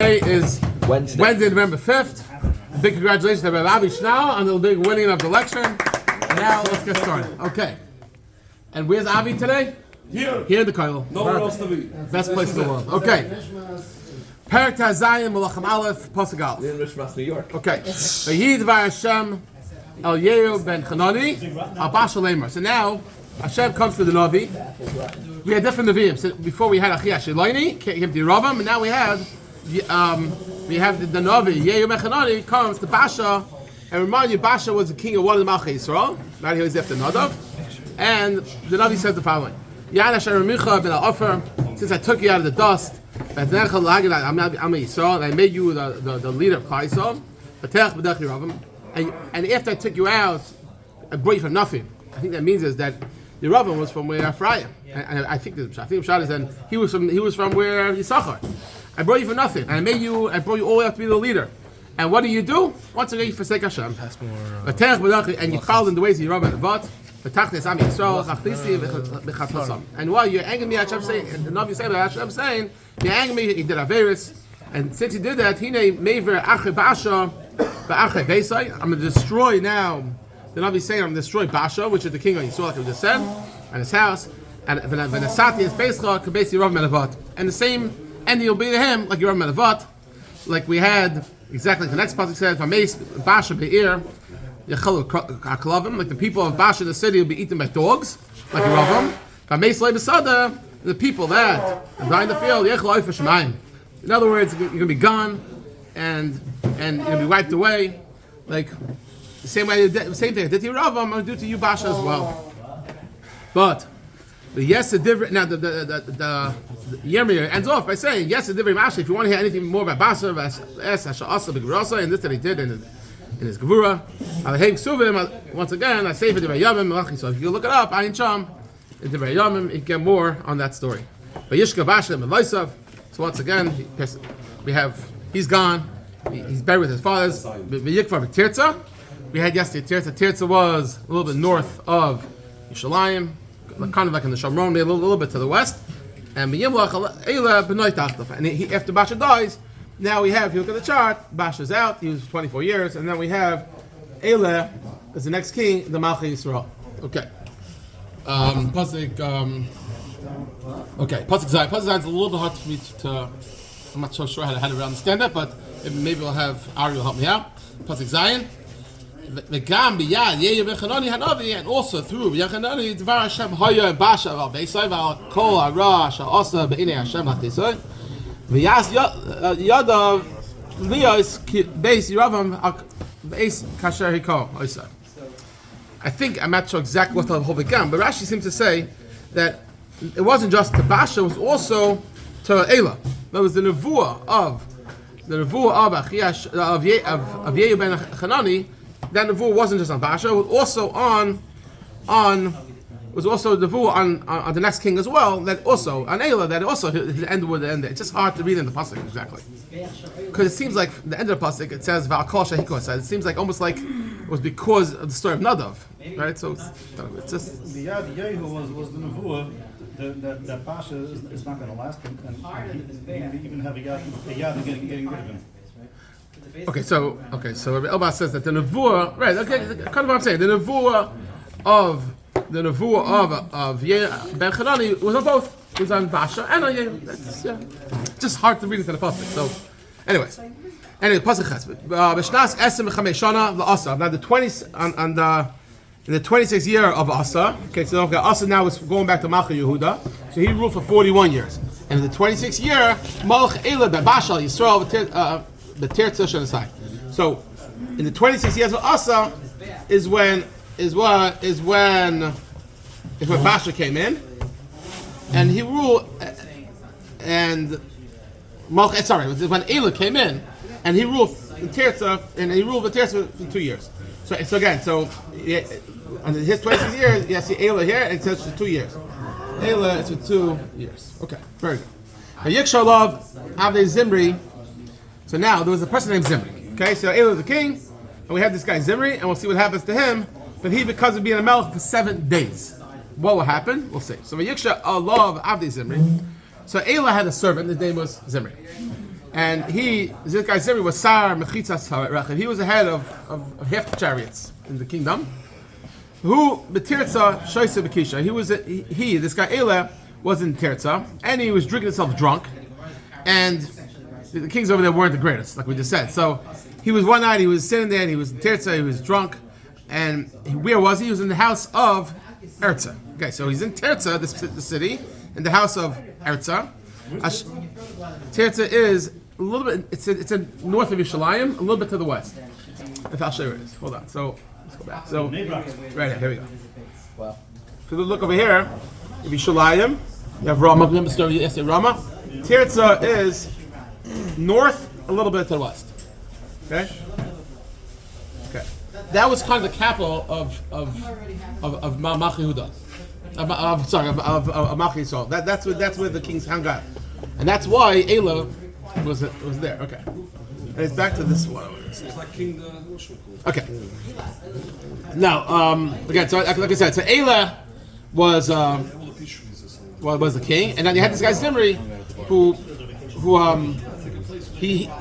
Today is Wednesday, November 5th. Big congratulations to Rabbi Avi Schnau on the big winning of the election. Now let's get started. Okay. And where's Avi today? Here. Here in the Koil. Nowhere else to be. Best place in the world. Okay. Perek Tazayim Malachim Aleph Pasuk Aleph. New York. Okay. Vayid Hashem Eliyahu ben Hanani al Basha Lemer. So now Hashem comes to the Navi. We had different Naviim. So before we had Achia Shiloini, came to Ravam, and now we have the Navi Yehuda ben Hanani comes to Basha. And remind you, Basha was the king of one of the Malchus Yisrael. Right, he was after Nadav. And the Navi says the following: since I took you out of the dust, and I made you the leader of Klal Yisrael. And after I took you out, I brought you from nothing. I think that means is that Yeravim was from where Ephraim. And I think the Pshat is that he was from where Yisachar. I brought you from nothing. And I brought you all the way up to be the leader. And what do? Once again, you forsake Hashem. And you followed in the ways of Yeravim and Avat. And while you're angry me, Hashem saying, and the Navi saying that Hashem saying, you're angry me, he did Averis. And since he did that, he named Mever Achav Basha, Ba'achav Beisai. I'm going to destroy now. The Navi saying, I'm going to destroy Basha, which is the king of Yisrael, like we just said, and his house. And Venasati is Beischa, Kabesi Rav Melavat. And the same ending will be to him, like Rav Melavat, like we had exactly like the next pasuk says, Vameis Basha Be'ir. Like the people of Basha, the city, will be eaten by dogs, like Ravam. The people that die in the field, in other words, you're going to be gone, and you're going to be wiped away. Like the same thing I did to Ravam, I'm going to do to you, Basha, as well. But the yes, the different now the Yomi ends off by saying yes, the different Masha. If you want to hear anything more about Basha, and this that he did in his Gevura, once again, I say for the Yomim, so if you look it up, Ayin Sham, in the Yomim, you get more on that story. But Yishka Basha and Melaisav, so once again, he's gone, he's buried with his fathers. V'yikvar Tirza, we had yesterday Tirza was a little bit north of Yerushalayim, kind of like in the Shamron, maybe a little bit to the west, and Elah b'noi Tachtaf, and after Basha dies, now we have, if you look at the chart, Basha's out, he was 24 years, and then we have Elah as the next king, the Malchus Yisrael. Okay. Pasuk Zayin is a little bit hard for me to I'm not so sure how to understand that, but maybe we'll have Ari will help me out. Pasuk Zayin. And also through Yachanani, Dvar Hashem Haya and Basha Val Beisai Val Kol Ara Shal Asa Be'inei Hashem Lachtisai. V'yas Yadav Lios Beis Yiravam Beis Kasher Hiko Oisai. I think I'm not sure exactly what the whole began, but Rashi seems to say that it wasn't just to Basha, it was also to Elah. That was the nevuah of Yehuda ben Hanani. That nevuah wasn't just on Basha; it was also the nevuah on the next king as well. That also on Elah. That also his end would end. It's just hard to read in the pasuk exactly, because it seems like the end of the pasuk it says Va'akol Shehiko. It seems like almost like it was because of the story of Nadav, right? So it's just the Yehu was the nevuah that Basha is not going to last, and he even have a yad getting rid of him. Okay, so Rabbi Elbaz says that the nevuah, right? Okay, kind of what I'm saying. The nevuah of Yehuda ben Hanani was on both. It was on Basha and on Yehuda. That's just hard to read into the pasuk. So, anyway, pasuk Ches. B'shnas esem v'chamei shana la'asa. Now in the 26th year of Asa. Okay, so Asa now is going back to Malchus Yehuda. So he ruled for 41 years. And in the 26th year, Malach Elah ben Basha Yisrael the Tirza Shanasai. So in the 26 years of Asa is when Basha came in, and he ruled, and when Elah came in, and he ruled the Tirza, and he ruled the Tirza for 2 years. So under his 26 years, you see Elah here, and it says for 2 years. Elah is for 2 years. Okay, very good. Now Yikshalav Avnei Zimri. So now there was a person named Zimri. Okay, so Elah is the king, and we have this guy Zimri, and we'll see what happens to him. But he becomes of being a melech for 7 days. What will happen? We'll see. So Yiksha Allah of Avnei Zimri. So Elah had a servant. His name was Zimri, And this guy Zimri was Sar Mechitzas Rechav. He was the head of half the chariots in the kingdom. Who B'Tirza Shoyse B'Kisha. This guy Elah was in Tirza, and he was drinking himself drunk. And the kings over there weren't the greatest, like we just said. So he was one night, he was sitting there, and he was in Tirza, he was drunk. And where was he? He was in the house of Erza. Okay, so he's in Tirza, the city, in the house of Erza. Tirza is a little bit, it's in north of Yerushalayim, a little bit to the west. If I'll show you where it is. Hold on. So let's go back. So right here we go. Wow. If you look over here, if Yerushalayim, you have Rama. Remember the story yesterday, Rama? Tirza is north, a little bit to the west. Okay? Okay. That was kind of the capital of Malchus Yehuda. Of Malchus Yisrael. That's where the kings hung out. And that's why Elah was there. Okay. And it's back to this one. It's like King. Okay. Now, again, so like I said, so Elah was the king, and then you had this guy Zimri, who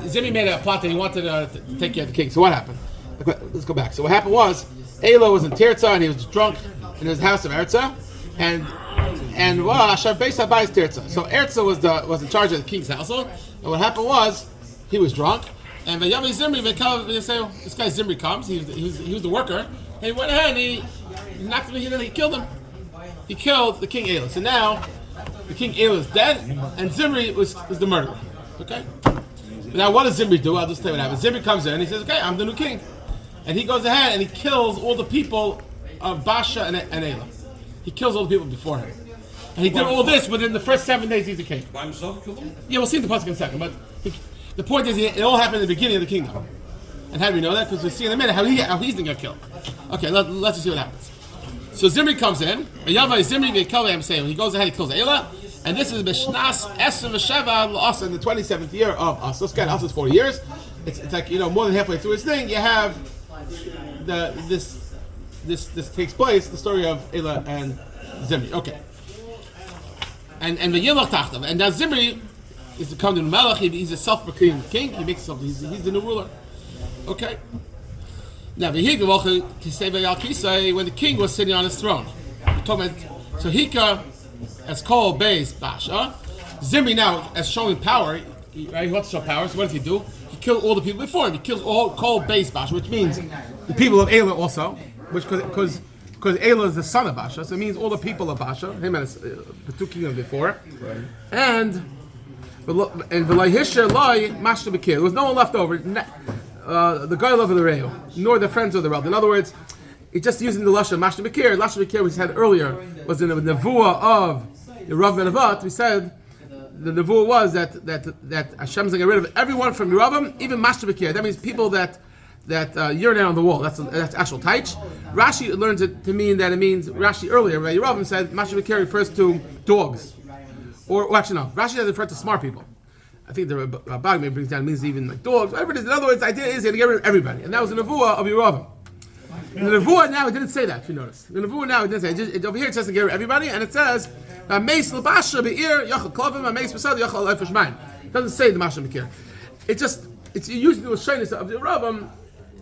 Zimri made a plot that he wanted to take care of the king. So what happened? Let's go back. So what happened was Elah was in Tirza, and he was drunk in his house of Erza, and Hashem based on Tirza. So Erza was in charge of the king's household, and what happened was he was drunk. And the Yomi Zimri, they say, this guy Zimri comes. He was the worker. And he went ahead and he knocked him. He killed him. He killed the king Elah. So now the king Elah is dead, and Zimri was the murderer. Okay. But now what does Zimri do? I'll just tell you what happens. Zimri comes in. And he says, "Okay, I'm the new king," and he goes ahead and he kills all the people of Basha and Elah. He kills all the people before him, and he did all this within the first 7 days he's the king. By himself, killed him? Yeah, we'll see the pasuk in a second, but. The point is, it all happened at the beginning of the kingdom. And how do we know that? Because we'll see in a minute how he's going to get killed. Okay, let's just see what happens. So Zimri comes in. Zimri he goes ahead, he kills Elah. And this is Bishnas Esem V'Sheva L'Asa in the 27th year of Asa. So Asa is 40 years. It's like, more than halfway through his thing. You have this takes place, the story of Elah and Zimri. Okay. And the Yilach Tachtav. And now Zimri is to come to Melachim. He's a self-proclaimed king. He makes himself. He's the new ruler. Okay. Now when the king was sitting on his throne, so Hika as called Beis Basha. Zimri now as showing power. He wants to show power. So what does he do? He killed all the people before him. He kills all called Beis Basha, which means the people of Elah also, which because Elah is the son of Basha, so it means all the people of Basha. Him and the two kingdoms before, and there was no one left over. The guy of the Reo, nor the friends of the realm. In other words, it's just using the lashon mashna bekir. Lashon bekir we said earlier was in the nevuah of the Rav and Avat. We said the nevuah was that Hashem is going to get rid of everyone from Yeravim, even mashna bekir. That means people that urinate on the wall. That's actual taich. Rashi learns it to mean that it means Rashi earlier. Right? Yeravim said mashna bekir refers to dogs. Or actually no, Rashi doesn't refer to smart people. I think the Rabbag brings down means even like dogs, whatever it is. In other words, the idea is to get rid of everybody, and that was the nevuah of Yeravim. The nevuah now it didn't say that. If you notice, the nevuah now it didn't say. Over here it says to get rid of everybody, and it says Meis l'Basha be'ir yachal klavim Meis b'sad yachal lefish mine. It doesn't say the mashna bekir. It's using the shyness of the Yeravim.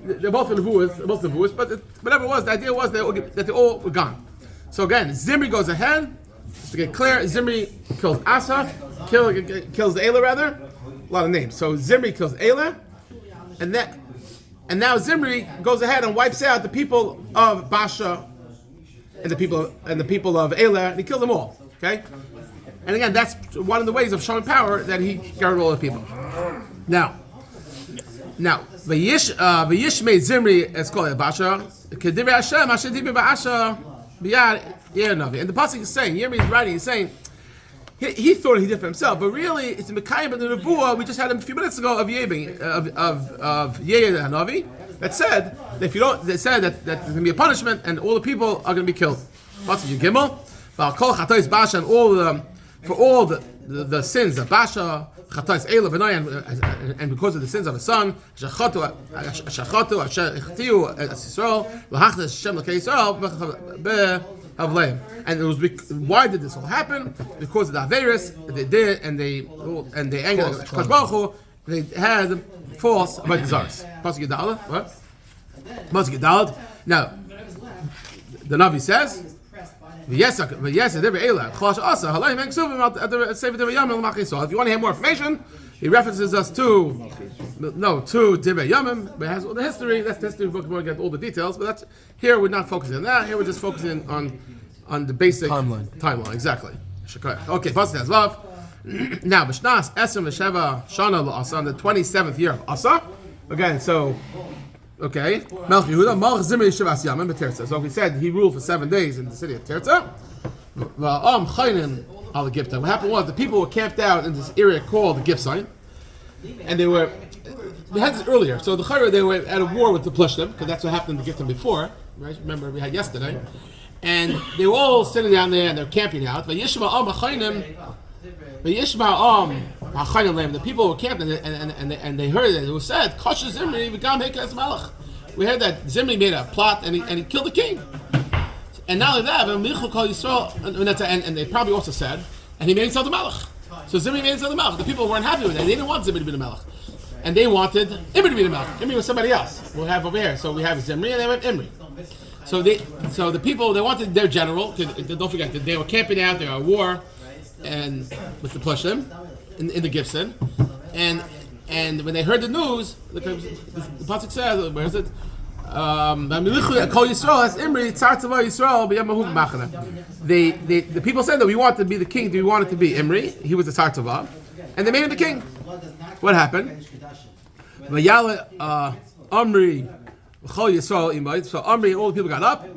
They're both nevuahs, but whatever it was, the idea was that they all were gone. So again, Zimri goes ahead. Just to get clear, Zimri kills Asa, kills the Elah rather. A lot of names. So Zimri kills Elah, and now Zimri goes ahead and wipes out the people of Basha and the people of Elah, and he kills them all. Okay, and again, that's one of the ways of showing power that he got rid of all the people. Now, V'yish made Zimri as called Basha. K'divrei Hashem, Hashem divrei Baasha b'yad HaNavi. And the pasuk is saying, Yirmi is writing, he's saying, he thought he did for himself, but really it's a Mekayim of the Nevuah we just had him a few minutes ago of Yehuda HaNavi that said that they said that there's going to be a punishment and all the people are going to be killed. Pasuk Gimel, Basha, and for all the sins of Basha, Chatais Elah and because of the sins of his son, Shachatu Yisrael, Lahachnas Hashem L'Kei Yisrael, and it was why did this all happen? Because of the Averis they did, and they angered Kosh Baruch Hu, they had false about the czars. Pasuk Yudalad, what? Pasuk Yudalad. Now, the Navi says, if you want to hear more information, he references us to Divrei Yomim, but it has all the history. That's the history book. We'll get all the details, but here we're not focusing on that. Here we're just focusing on the basic timeline. Exactly. Okay, Pasuk has love. Now, B'shnas Esrim V'Sheva Shana L'Asa, on the 27th year of Asa. Again, so. Okay, Melchus Yehuda, Malchus Zimri Shivas Yamim b'Tirza. So we said he ruled for 7 days in the city of Tirza. What happened was the people were camped out in this area called the gift sign, and we had this earlier. So the Chayra, they were at a war with the Plishtim, because that's what happened in the Giftim before. Right? Remember we had yesterday, and they were all sitting down there and they're camping out. The people were camping and they heard it. It was said, "Kosher Zimri v'gam hekas Malach." We heard that Zimri made a plot and he killed the king. And not only that, and they probably also said, and he made himself the Malach. So Zimri made himself the Malach. The people weren't happy with that. They didn't want Zimri to be the Malach, and they wanted Imri to be the Malach. Imri was somebody else. We'll have over here. So we have Zimri and they went Imri. So the people, they wanted their general. Don't forget that they were camping out. They were at war and with the Plushim in the Gibson, and when they heard the news, the pasuk says, where is it? The people said that we want to be the king. Do we want it to be Imri? He was the Tzar Tzava, and they made him the king. What happened? Omri. So Omri, all the people got up.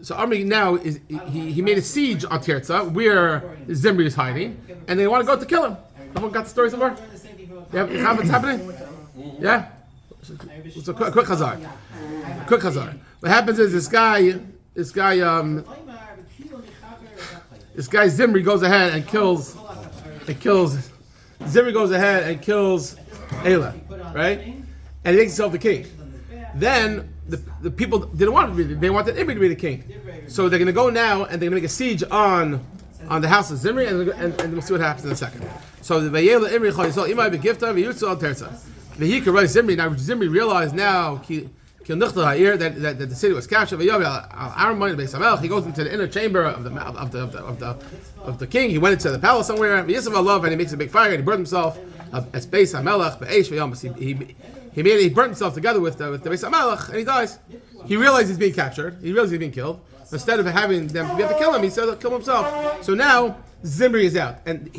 So Omri now he made a siege on Tirza where Zimri is hiding, and they want to go to kill him. Everyone got the story somewhere? Yeah, what's happening? Yeah. So quick chazar. What happens is this guy Zimri goes ahead and kills. Zimri goes ahead and kills Elah, right? And he makes himself the king. Then the people didn't want to be. They wanted Imri to be the king. So they're going to go now and they're going to make a siege on the house of Zimri, and we'll see what happens in a second. So the Vayela Imri Chayisol Imai Begifta V'Yutzel Al Terza. The Hikar writes Zimri. Now Zimri realized now that the city was captured. He goes into the inner chamber of the king. He went into the palace somewhere. Izevel love, and he makes a big fire and he burned himself. As Beis HaMelech Be'esh V'Yom. He burnt himself together with the Beis HaMelech, and he dies. He realized he's being captured. He realized he's being killed. Instead of having them be able to kill him, he said he'll kill himself. So now Zimri is out, and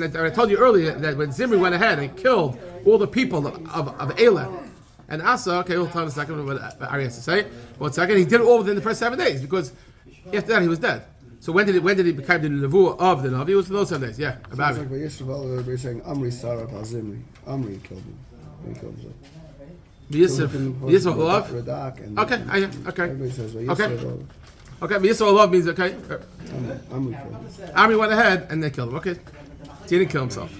I told you earlier that when Zimri went ahead and killed all the people of Elah and Asa, okay, we'll tell in a second what Ari has to say. 1 second, he did it all within the first 7 days, because after that he was dead. So when did he become the nevuah of the Navi? It was for those 7 days. Yeah, about it. Like we're saying Omri Sarah Zimri. Omri killed him. He killed himself. Yisrael love. Okay. Everybody says Yisrael. Okay, but Yisrael love means okay. Omri went ahead and they killed him. Okay, so he didn't kill himself.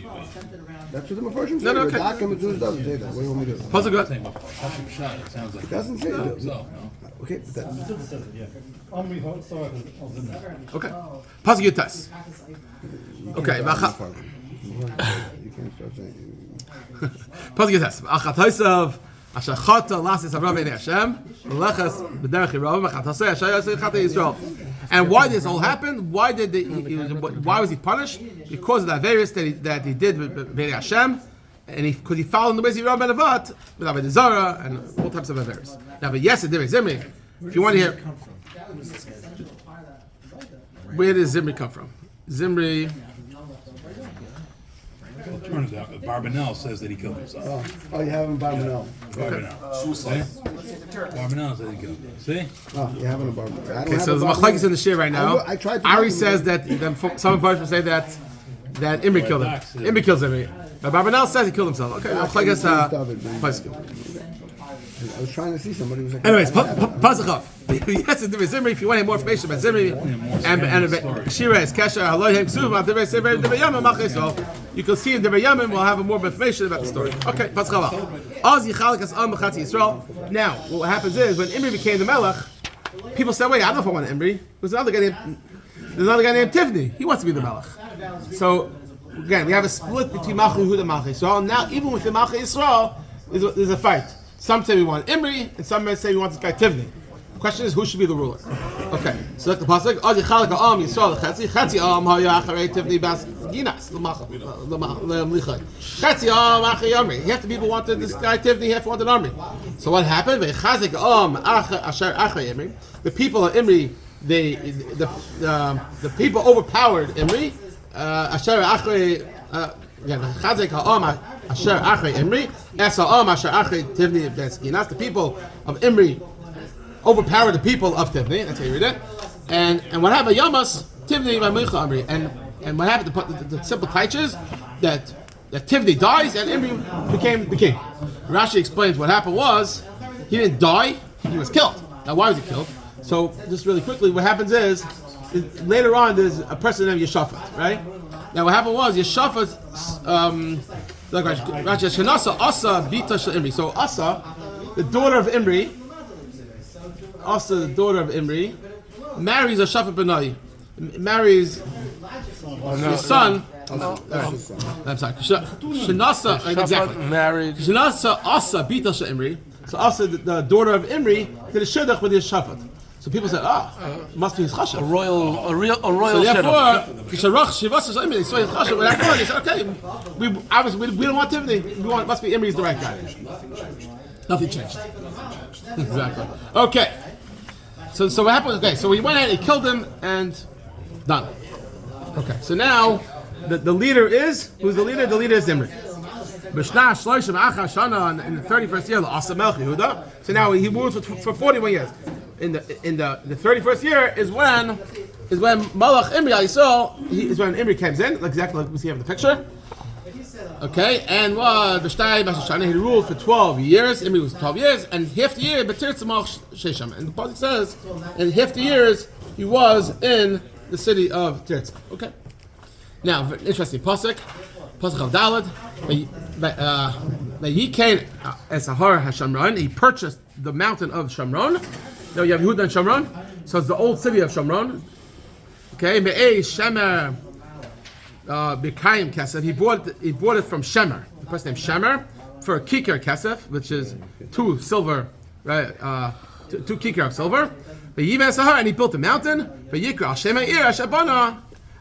That's what the Mepharshim say. No, okay. Radak and Metzudas doesn't say that. What do you want me to do? Puzzle good. It sounds like It doesn't say that. Okay, but that. Okay. Puzzle good test. Okay. You can't start saying. Puzzle good test. Achatoisav. Ashachata lasis Avraham Hashem. Melachas b'derech Yirav. Achatosei Ashayosei Chata Yisrael. And why this all happened? Why was he punished? Because of the various that he did with Hashem, and because he followed in the ways of Yirav ben Avat, with Avodah Zarah and all types of various. Now, but yes, it did. Zimri. If you want to hear, where does Zimri come from? Zimri. turns out Barbanel says that he killed himself. Oh, you have him Barbanel. Barbanel. Suicide. Barbanel says he killed himself. See? Oh, you have him Barbanel. Okay, so there's Malchus in the shiur right now. I tried to Ari says that some parts will say that Imri killed him. Imri kills Imri. But Barbanel says he killed himself. Okay, Malchus I was trying to see somebody who was like. Anyways, Pasachov. Yes, it's Zimri. If you want to hear more information about Zimri and Shira is Kesher Haloyim Ksuv, you can see in Divrei Yomim. We'll have more information about the story. Okay, Pasachov. Az Yichalikas Am Malchus Yisrael. Now, what happens is when Imri became the Melech, people said, "Wait, I don't know if I want Imri." There's another guy named Tivni. He wants to be the Melech. So again, we have a split between Malchus Yehuda and Malchus Yisrael. Now, even within Malchus Yisrael, there's a fight. Some say we want Imri, and some may say we want this guy Tivni. The question is, who should be the ruler? Okay, so look the pasuk. Adi chalak ha'am Yisrael chetzi ha'am haya acharei Tivni bas ginas l'mlichai. Chetzi ha'am acharei Omri. Half the people wanted this guy Tivni, half wanted Omri. So what happened? Ve'chazik ha'am asher acharei Imri. The people of Imri, the people overpowered Imri. Asher acharei Chazik ha'am asher acharei Imri. Esa ha'am asher acharei Tivni bas ginas. The people of Imri overpower the people of Tivni. That's how you read it. And what happened? Yamas Tivni v'micha Omri. And what happened? The simple taich is that Tivni dies and Imri became the king. Rashi explains what happened was he didn't die; he was killed. Now, why was he killed? So, just really quickly, what happens is later on there's a person named Yeshaphat, right? Now, what happened was Yeshaphat, like Rashi, Shenasa Asa Bita Shel Imri. So Asa, the daughter of Imri. Also, the daughter of Imri marries a Shaphat Benai, marries his son. I'm sorry. Shenasa exactly. Married. Shenasa Asa Bita Shel Imri. So Asa, the daughter of Imri, did a shidduch with his Shaphat. So people said, must be his chashav. A royal So shidduch. therefore, Kisharach Shivasa Imri, they saw his chashav. When they said, okay, we don't want Tivni. Must be Imri's the right guy. Nothing changed. Exactly. Okay. So what happened? Okay, so he went ahead, he killed him, and done. Okay, so now the leader is who's the leader? The leader is Zimri. In the 31st year, Asa Melachim Yehuda. So now he rules for 41 years. In the 31st year is when Malach Imri Yisrael is when Imri comes in, exactly like we see in the picture. Okay, and what he ruled for 12 years. Imri was 12 years, and half the year, and the pasuk says, in half the years he was in the city of Tirzah. Okay. Now, interesting pasuk of Dalad. He came as Sahar Hashamron. He purchased the mountain of Shamron. Now you have Yehuda and Shamron, so it's the old city of Shamron. Okay, Me'ei Shemer. B'kayim kesef. He bought it from Shemer, the person named Shemer, for a kikar kesef, which is 2 silver, right? 2 kikar of silver. And he built a mountain.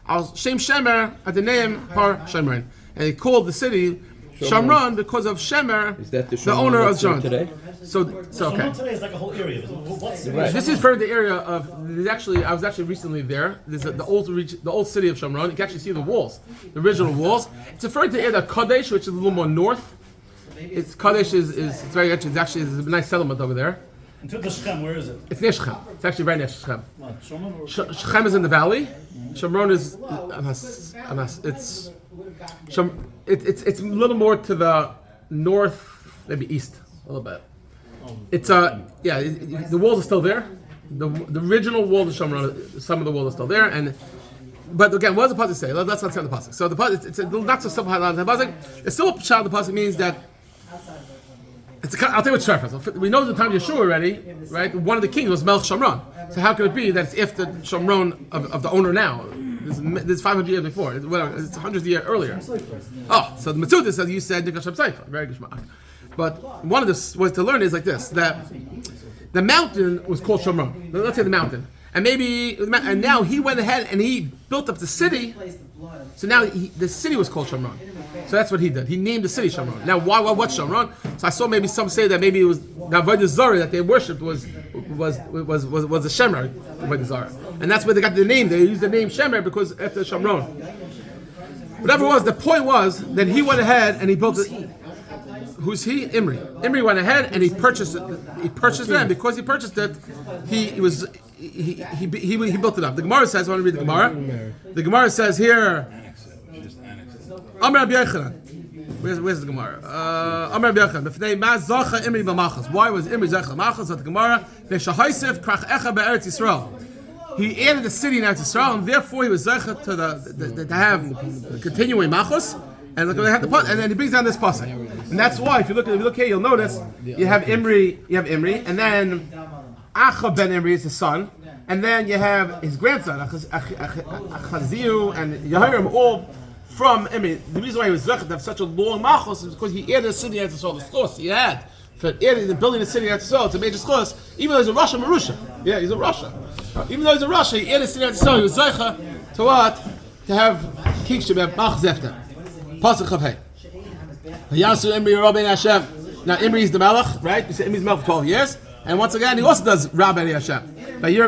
Al Shem Shemer at the name Har Shemron, and he called the city Shamron because of Shemer, Is that the owner of Shamron. today? So okay. Today is like a whole area. What's This is for the area of. I was actually recently there. There's the old city of Shamron. You can actually see the walls, the original walls. It's referred to the area of Kadesh, which is a little more north. It's Kadesh is very it's actually there's a nice settlement over there. And to the Shechem, where is it? It's near Shechem. It's actually right next to Shechem. What, Shomron or- Shechem is in the valley. Shamron is it's a little more to the north, maybe east a little bit. It's the walls are still there. The original wall of Shamron, some of the walls are still there, but again, what does the pasuk say? Let's not say the pasuk. So the pasuk, it's not so simple. The pasuk, it's still a shot. The pasuk means that I'll tell you what shofar. We know the time of Yeshua already, right? One of the kings was Melch Shamron. So how could it be that it's if the Shamron of the owner now? This is 500 years before. It's 100 years earlier. Oh, so the Metzudah says you said Nikashab Seifa. Very good. But one of this was to learn is like this: that the mountain was called Shamron. Let's say the mountain, and now he went ahead and he built up the city. So now the city was called Shamron. So that's what he did. He named the city Shamron. Now, what's Shamron? So I saw maybe some say that maybe it was the Avodah Zarah that they worshipped was the Shemer Avodah Zarah, and that's where they got the name. They used the name Shemer because after Shamron. Whatever it was, the point was that he went ahead and he built it. Who's he? Imri. Imri went ahead and he purchased it. He purchased it, and because he purchased it, he built it up. The Gemara says, I want to read the Gemara. The Gemara says here, Amr Rabbi Yochanan. Where's the Gemara? Amr Rabbi Yochanan. Why was Imri Zachah Malchus? At the Gemara, he added the city in Eretz Yisrael, and therefore he was Zachah to have continuing Malchus. And look, they had the and then he brings down this pasuk, and that's why if you look here, you'll notice you have Imri, and then Achav ben Imri is his son, and then you have his grandson Achaziu and Yehoram, all the reason why he was zeichet to have such a long Malchus is because he added a city Eretz Yisrael, the schos he had for adding and building a city Eretz Yisrael. It's a major schos, even though he's a Russia Marusha. Yeah, he's a Russia. Even though he's a Russia, he added a city Eretz Yisrael. He was zeichet to what? To have kingship, have Malchus Zefta. Pasuk Chavhei. Yasu Imri Rabbein Hashem. Now Imri is the Melech, right? You say Imri is the Melech for 12 years. And once again, he also does Rabbein Hashem. And he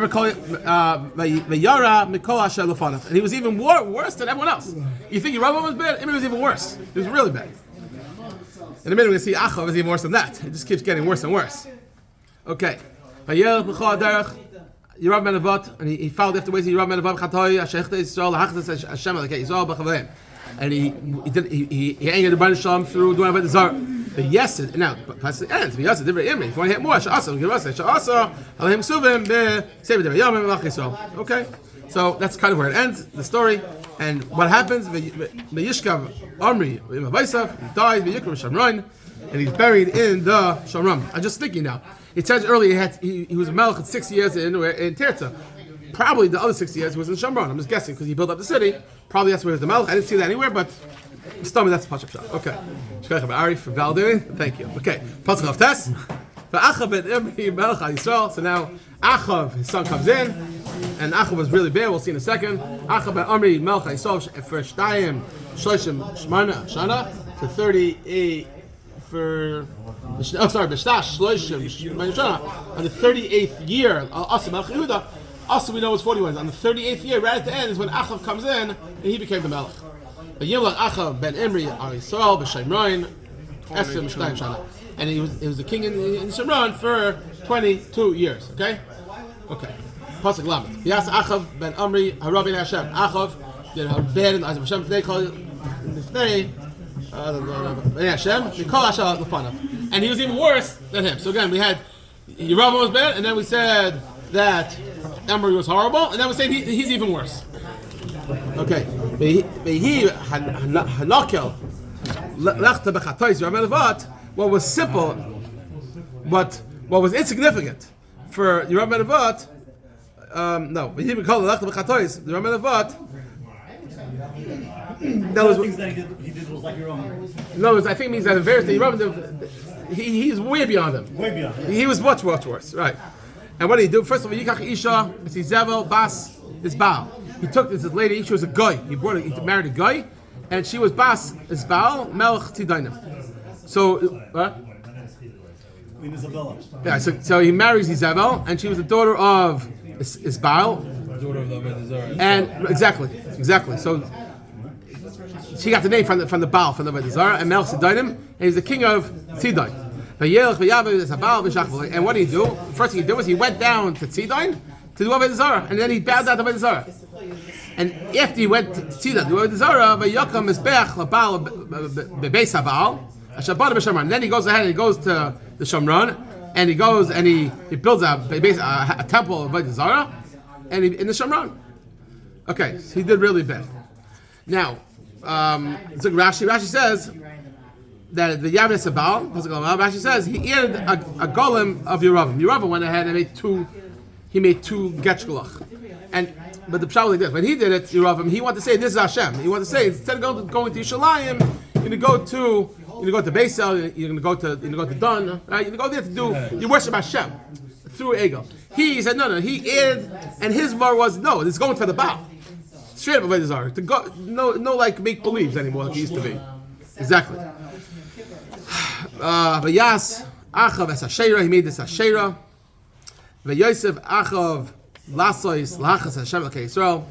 was even worse than everyone else. You think Yerubbabel was bad? Imri was even worse. He was really bad. In a minute, we're going to see Achav is even worse than that. It just keeps getting worse and worse. Okay. Yerav ben Nevat, and he followed after ways. Yerav ben Nevat Chatoy Ashechta Yisrael Hachdas Hashem Alekei Yisrael B'Chavleim, and he angered the Baasha Shalom through doing Avodah Zarah. But yes, now past the ends. But yes, different Imri. If you want to hit more, Sha'asa, give us Sha'asa. Alehim Suvim be Save Yomi Malachim Yisrael. Okay, so that's kind of where it ends. The story and what happens. Yishkav Omri in Mavaisav, he dies. Yikram Shamron, and he's buried in the Shamron. I'm just thinking now. It says earlier he was a Melech 6 years in Tirza. Probably the other 6 years was in Shamron. I'm just guessing because he built up the city. Probably that's where he was the Melech. I didn't see that anywhere, but tell me that's the Pashup shot. Okay. Shkach Ari for validating. Thank you. Okay. Pasuk of Tess. Achav and Omri Melech Yisrael. So now Achav, his son, comes in, and Achav was really bad. We'll see in a second. Achav and Omri Melech Yisrael for Shtayim Shloshim Shmana Shana for 38. B'shtash Shloshim Shana on the 38th year. Also Melech Yehuda. Also, we know it's 41. On the 38th year, right at the end, is when Achav comes in, and he became the Melech. But Yimlach Achav ben Imri Ar Yisrael b'Shemron Esrim Shtayim Shana, and he was the king in Shemron for 22 years. Okay. Pasuk Lamed. Yas Achav ben Omri Harabin Hashem. Achav did bad in the eyes of Hashem. They call it Hashem. They call Hashem Lefanav, and he was even worse than him. So again, we had Yerubbabel was bad, and then we said that Omri was horrible, and then we say he's even worse. Okay. What was simple, what was insignificant for Yerav ben Nevat, but he would call it the Yerav ben Nevat. That was things that he did was like your own. No, I think it means that the various things. He's way beyond him. Way beyond him. He was much worse, right? And what did he do? First of all, Yikach Isha, it's Izevel, Bas, is Baal. He took this lady, she was a guy. He married a guy, and she was Bas, is Baal, Melch Tidaina. So, what? Yeah, so he marries Izevel, and she was the daughter of Isbaal. Daughter of the Avodah And exactly. So she got the name from the Baal, from the Avodah Zarah, and Melch Tidaina, and he's the king of Tidain. And what did he do? First thing he did was he went down to Tidain to do Avodah Zarah, and then he bowed down to Avodah Zarah. And after he went to Tidain to do Avodah Zarah, Vayakam Mizbeach LaBaal Bebeis HaBaal, Shabbat b'Shomron. Then he goes ahead and he goes to the Shomron, and he goes and he builds a temple of Avodah Zarah, and in the Shomron. Okay, so he did really bad. Now, Rashi says that the Yavnes Baal, Rashi says he added a golem of Yerubbabel. Yerubbabel went ahead and made two getchkolach. But the pshat was like this: when he did it, Yerubbabel, he wanted to say this is Hashem. He wanted to say instead of going to Yerushalayim, you're going to go to Beisel, you're going to go to Don, right? You're going to go there to do you worship Hashem through Egel. He said no. He added, and his var was no. It's going for the Baal. Straight up Avodah Zarah. To go, no like make believes anymore like it used to be. Exactly. But Yas Achav as Asherah, he made this Asherah. But Yosef Achav Lasois Lachas Hashem Alekei Yisrael.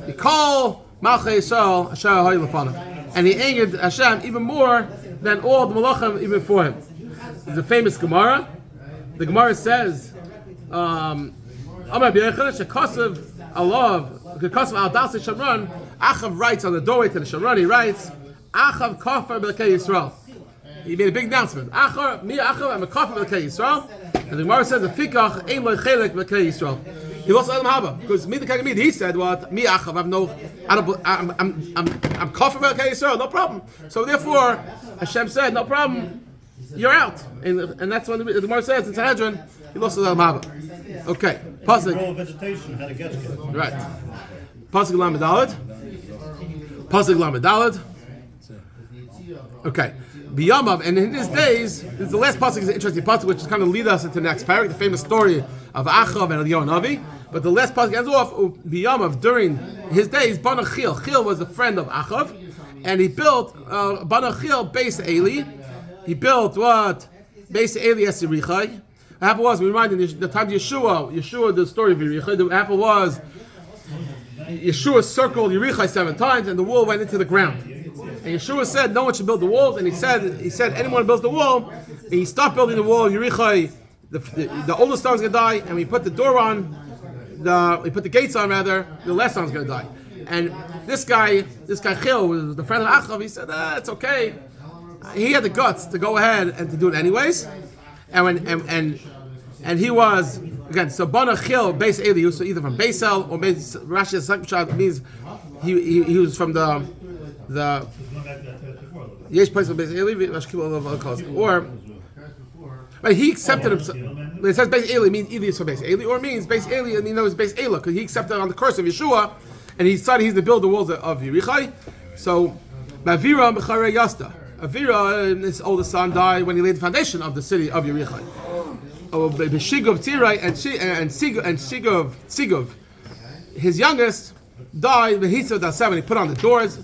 He called Malchus Yisrael Asherah Hoy Lefanav, and he angered Hashem even more than all the Malachim even before him. There's a famous Gemara. The Gemara says, Amar B'Yechad Shekasav Alav Shekasav Al Dasi Shamron. Achav writes on the doorway to the Shamron. He writes, Achav Kafar B'Alekei Yisrael. He made a big announcement. Achav, I'm a Kafar B'Alekei Yisrael. And the Gemara says, "Fikach ein lo chelek b'Alekei Yisrael." He lost Adam Haba because me the Kagamid. He said, "What me Achav? I'm Kafar B'Alekei Yisrael. No problem." So therefore, Hashem said, "No problem. You're out." And that's when the Gemara says in Sanhedrin, he lost Adam Haba. Okay, pasuk. Vegetation had a get. Right. Pasuk Lamed Dalet. Pasuk Lamed Daled. Okay. Biyamav, and in his days, this is the last pasuk is an interesting pasuk, which is kind of lead us into the next Perek, the famous story of Achav and Eliyahu HaNavi. But the last pasuk ends off, Biyamav, during his days, Bana Chil. Chil was a friend of Achav, and he built, Bana Chil, Beis Eli. He built what? Beis Eli es Jericho. What happened was, we reminded the time of Yeshua, the story of Jericho, the apple was, Yeshua circled Jericho 7 times, and the wall went into the ground. And Yeshua said no one should build the walls, and he said anyone who builds the wall, and he stopped building the wall, Yericho, the oldest son's gonna die, and we put the door on, we put the gates on rather, the last son's gonna die. And this guy Chil, was the friend of Achav, he said, it's okay. He had the guts to go ahead and to do it anyways. And he was again, so Bana Chil, Beis Eli, so either from Beisel or Rashi's second child means he was from the Yesh place of Beis Eli, or but he accepted himself. When it says Beis Eli, it means either is for Beis Eli, or it means Beis Eli, and he knows Beis Elah, because he accepted on the curse of Yeshua, and he decided he's to build the walls of Yericho. So, Avira Mecharei Yasta. Avira, his oldest son, died when he laid the foundation of the city of Yericho. Shigov Tirai and Sigov, his youngest, died when he said that 7. He put on the doors.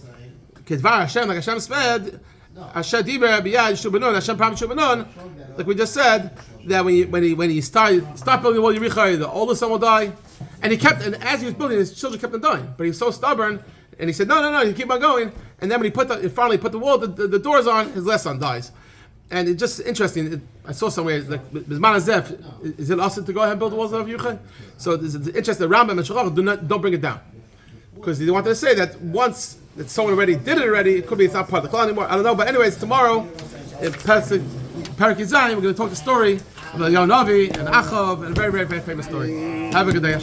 Kedvar Hashem, like Hashem said, Hashem Diber Biyad Shubanun, Hashem promised Shubanun, like we just said, that when he stopped building the wall of Yericho, the oldest son will die, and as he was building, his children kept on dying. But he was so stubborn, and he said, no, you keep on going. And then when he finally put the wall, the doors on, his last son dies. And it's just interesting. I saw somewhere like Bizman Azef, is it awesome to go ahead and build the walls of Yericho? So it's interesting. Rambam and Shulchan don't bring it down, because they wanted to say that once that someone did it already, it could be it's not part of the clan anymore. I don't know. But anyways, tomorrow in Perek Yizayim, we're going to talk the story of Eliyahu HaNavi and Achav, and a very, very, very famous story. Have a good day.